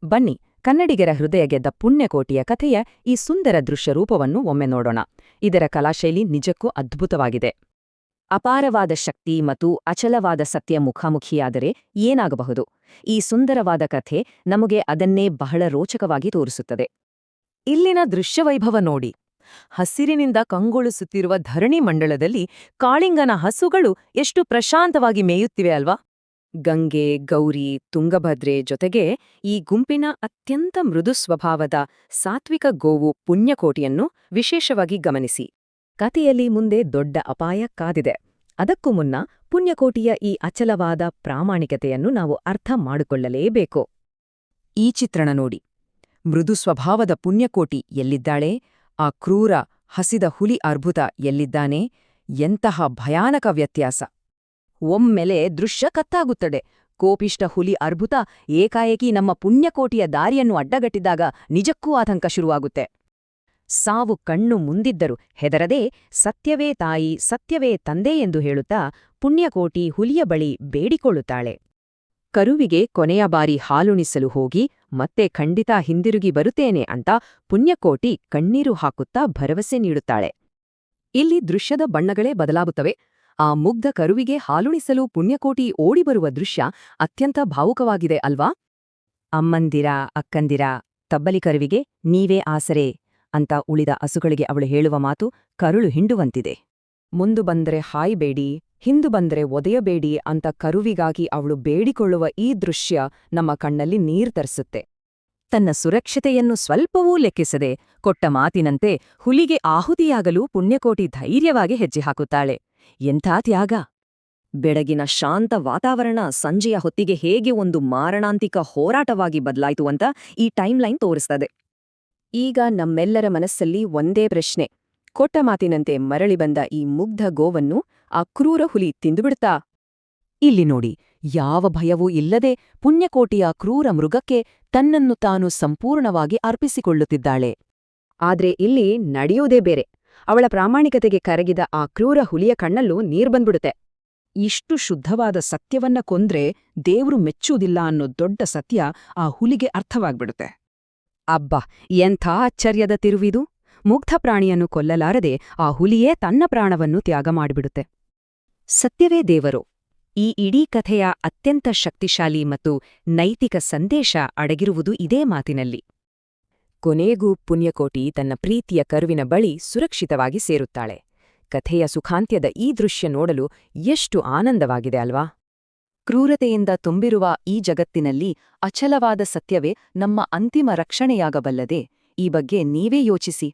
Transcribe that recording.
ಬನ್ನಿ, ಕನ್ನಡಿಗರ ಹೃದಯ ಗೆದ್ದ ಪುಣ್ಯಕೋಟಿಯ ಕಥೆಯ ಈ ಸುಂದರ ದೃಶ್ಯರೂಪವನ್ನು ಒಮ್ಮೆ ನೋಡೋಣ. ಇದರ ಕಲಾಶೈಲಿ ನಿಜಕ್ಕೂ ಅದ್ಭುತವಾಗಿದೆ. ಅಪಾರವಾದ ಶಕ್ತಿ ಮತ್ತು ಅಚಲವಾದ ಸತ್ಯ ಮುಖಾಮುಖಿಯಾದರೆ ಏನಾಗಬಹುದು? ಈ ಸುಂದರವಾದ ಕಥೆ ನಮಗೆ ಅದನ್ನೇ ಬಹಳ ರೋಚಕವಾಗಿ ತೋರಿಸುತ್ತದೆ. ಇಲ್ಲಿನ ದೃಶ್ಯವೈಭವ ನೋಡಿ. ಹಸಿರಿನಿಂದ ಕಂಗೊಳಿಸುತ್ತಿರುವ ಧರಣಿ ಮಂಡಳದಲ್ಲಿ ಕಾಳಿಂಗನ ಹಸುಗಳು ಎಷ್ಟು ಪ್ರಶಾಂತವಾಗಿ ಮೇಯುತ್ತಿವೆ ಅಲ್ವಾ? ಗಂಗೆ, ಗೌರಿ, ತುಂಗಭದ್ರೆ ಜೊತೆಗೆ ಈ ಗುಂಪಿನ ಅತ್ಯಂತ ಮೃದು ಸ್ವಭಾವದ ಸಾತ್ವಿಕ ಗೋವು ಪುಣ್ಯಕೋಟಿಯನ್ನು ವಿಶೇಷವಾಗಿ ಗಮನಿಸಿ. ಕಥೆಯಲ್ಲಿ ಮುಂದೆ ದೊಡ್ಡ ಅಪಾಯ ಕಾದಿದೆ. ಅದಕ್ಕೂ ಮುನ್ನ ಪುಣ್ಯಕೋಟಿಯ ಈ ಅಚಲವಾದ ಪ್ರಾಮಾಣಿಕತೆಯನ್ನು ನಾವು ಅರ್ಥ ಮಾಡಿಕೊಳ್ಳಲೇಬೇಕು. ಈ ಚಿತ್ರಣ ನೋಡಿ. ಮೃದು ಸ್ವಭಾವದ ಪುಣ್ಯಕೋಟಿ ಎಲ್ಲಿದ್ದಾಳೆ? ಆ ಕ್ರೂರ, ಹಸಿದ ಹುಲಿ ಅರ್ಭುತ ಎಲ್ಲಿದ್ದಾನೆ? ಎಂತಹ ಭಯಾನಕ ವ್ಯತ್ಯಾಸ! ಒಮ್ಮೆಲೆ ದೃಶ್ಯ ಕತ್ತಾಗುತ್ತದೆ. ಕೋಪಿಷ್ಟ ಹುಲಿ ಅರ್ಭುತ ಏಕಾಏಕಿ ನಮ್ಮ ಪುಣ್ಯಕೋಟಿಯ ದಾರಿಯನ್ನು ಅಡ್ಡಗಟ್ಟಿದಾಗ ನಿಜಕ್ಕೂ ಆತಂಕ ಶುರುವಾಗುತ್ತೆ. ಸಾವು ಕಣ್ಣು ಮುಂದಿದ್ದರೂ ಹೆದರದೆ ಸತ್ಯವೇ ತಾಯಿ, ಸತ್ಯವೇ ತಂದೆ ಎಂದು ಹೇಳುತ್ತಾ ಪುಣ್ಯಕೋಟಿ ಹುಲಿಯ ಬಳಿ ಬೇಡಿಕೊಳ್ಳುತ್ತಾಳೆ. ಕರುವಿಗೆ ಕೊನೆಯ ಬಾರಿ ಹಾಲುಣಿಸಲು ಹೋಗಿ ಮತ್ತೆ ಖಂಡಿತ ಹಿಂದಿರುಗಿ ಬರುತ್ತೇನೆ ಅಂತ ಪುಣ್ಯಕೋಟಿ ಕಣ್ಣೀರು ಹಾಕುತ್ತಾ ಭರವಸೆ ನೀಡುತ್ತಾಳೆ. ಇಲ್ಲಿ ದೃಶ್ಯದ ಬಣ್ಣಗಳೇ ಬದಲಾಗುತ್ತವೆ. ಆ ಮುಗ್ಧ ಕರುವಿಗೆ ಹಾಲುಣಿಸಲು ಪುಣ್ಯಕೋಟಿ ಓಡಿಬರುವ ದೃಶ್ಯ ಅತ್ಯಂತ ಭಾವುಕವಾಗಿದೆ ಅಲ್ವಾ? ಅಮ್ಮಂದಿರ, ಅಕ್ಕಂದಿರ, ತಬ್ಬಲಿ ಕರುವಿಗೆ ನೀವೇ ಆಸರೆ ಅಂತ ಉಳಿದ ಹಸುಗಳಿಗೆ ಅವಳು ಹೇಳುವ ಮಾತು ಕರುಳು ಹಿಂಡುವಂತಿದೆ. ಮುಂದು ಬಂದರೆ ಹಾಯ್ಬೇಡಿ, ಹಿಂದು ಬಂದರೆ ಒದೆಯಬೇಡಿ ಅಂತ ಕರುವಿಗಾಗಿ ಅವಳು ಬೇಡಿಕೊಳ್ಳುವ ಈ ದೃಶ್ಯ ನಮ್ಮ ಕಣ್ಣಲ್ಲಿ ನೀರ್ ತರಿಸುತ್ತೆ. ತನ್ನ ಸುರಕ್ಷತೆಯನ್ನು ಸ್ವಲ್ಪವೂ ಲೆಕ್ಕಿಸದೆ ಕೊಟ್ಟ ಮಾತಿನಂತೆ ಹುಲಿಗೆ ಆಹುತಿಯಾಗಲು ಪುಣ್ಯಕೋಟಿ ಧೈರ್ಯವಾಗಿ ಹೆಜ್ಜೆ ಹಾಕುತ್ತಾಳೆ. ಎಂಥ ತ್ಯಾಗ! ಬೆಳಗಿನ ಶಾಂತ ವಾತಾವರಣ ಸಂಜೆಯ ಹೊತ್ತಿಗೆ ಹೇಗೆ ಒಂದು ಮಾರಣಾಂತಿಕ ಹೋರಾಟವಾಗಿ ಬದಲಾಯಿತು ಅಂತ ಈ ಟೈಮ್ಲೈನ್ ತೋರಿಸ್ತದೆ. ಈಗ ನಮ್ಮೆಲ್ಲರ ಮನಸ್ಸಲ್ಲಿ ಒಂದೇ ಪ್ರಶ್ನೆ: ಕೊಟ್ಟ ಮಾತಿನಂತೆ ಮರಳಿ ಬಂದ ಈ ಮುಗ್ಧ ಗೋವನ್ನು ಆ ಕ್ರೂರ ಹುಲಿ ತಿಂದುಬಿಡ್ತಾ? ಇಲ್ಲಿ ನೋಡಿ, ಯಾವ ಭಯವೂ ಇಲ್ಲದೆ ಪುಣ್ಯಕೋಟಿಯ ಕ್ರೂರ ಮೃಗಕ್ಕೆ ತನ್ನನ್ನು ತಾನು ಸಂಪೂರ್ಣವಾಗಿ ಅರ್ಪಿಸಿಕೊಳ್ಳುತ್ತಿದ್ದಾಳೆ. ಆದ್ರೆ ಇಲ್ಲಿ ನಡೆಯುವುದೇ ಬೇರೆ. ಅವಳ ಪ್ರಾಮಾಣಿಕತೆಗೆ ಕರಗಿದ ಆ ಕ್ರೂರ ಹುಲಿಯ ಕಣ್ಣಲ್ಲೂ ನೀರ್ಬಂದ್ಬಿಡುತ್ತೆ. ಇಷ್ಟು ಶುದ್ಧವಾದ ಸತ್ಯವನ್ನ ಕೊಂದ್ರೆ ದೇವ್ರು ಮೆಚ್ಚುವುದಿಲ್ಲ ಅನ್ನೋ ದೊಡ್ಡ ಸತ್ಯ ಆ ಹುಲಿಗೆ ಅರ್ಥವಾಗ್ಬಿಡುತ್ತೆ. ಅಬ್ಬಾ, ಎಂಥ ಆಶ್ಚರ್ಯದ ತಿರುವಿದು! ಮುಗ್ಧ ಪ್ರಾಣಿಯನ್ನು ಕೊಲ್ಲಲಾರದೆ ಆ ಹುಲಿಯೇ ತನ್ನ ಪ್ರಾಣವನ್ನು ತ್ಯಾಗ ಮಾಡಿಬಿಡುತ್ತೆ. ಸತ್ಯವೇ ದೇವರು. ಈ ಇಡೀ ಕಥೆಯ ಅತ್ಯಂತ ಶಕ್ತಿಶಾಲಿ ಮತ್ತು ನೈತಿಕ ಸಂದೇಶ ಅಡಗಿರುವುದು ಇದೇ ಮಾತಿನಲ್ಲಿ. ಕೊನೆಗೂ ಪುಣ್ಯಕೋಟಿ ತನ್ನ ಪ್ರೀತಿಯ ಕರುವಿನ ಬಳಿ ಸುರಕ್ಷಿತವಾಗಿ ಸೇರುತ್ತಾಳೆ. ಕಥೆಯ ಸುಖಾಂತ್ಯದ ಈ ದೃಶ್ಯ ನೋಡಲು ಎಷ್ಟು ಆನಂದವಾಗಿದೆ ಅಲ್ವಾ? ಕ್ರೂರತೆಯಿಂದ ತುಂಬಿರುವ ಈ ಜಗತ್ತಿನಲ್ಲಿ ಅಚಲವಾದ ಸತ್ಯವೇ ನಮ್ಮ ಅಂತಿಮ ರಕ್ಷಣೆಯಾಗಬಲ್ಲದೆ? ಈ ಬಗ್ಗೆ ನೀವೇ ಯೋಚಿಸಿ.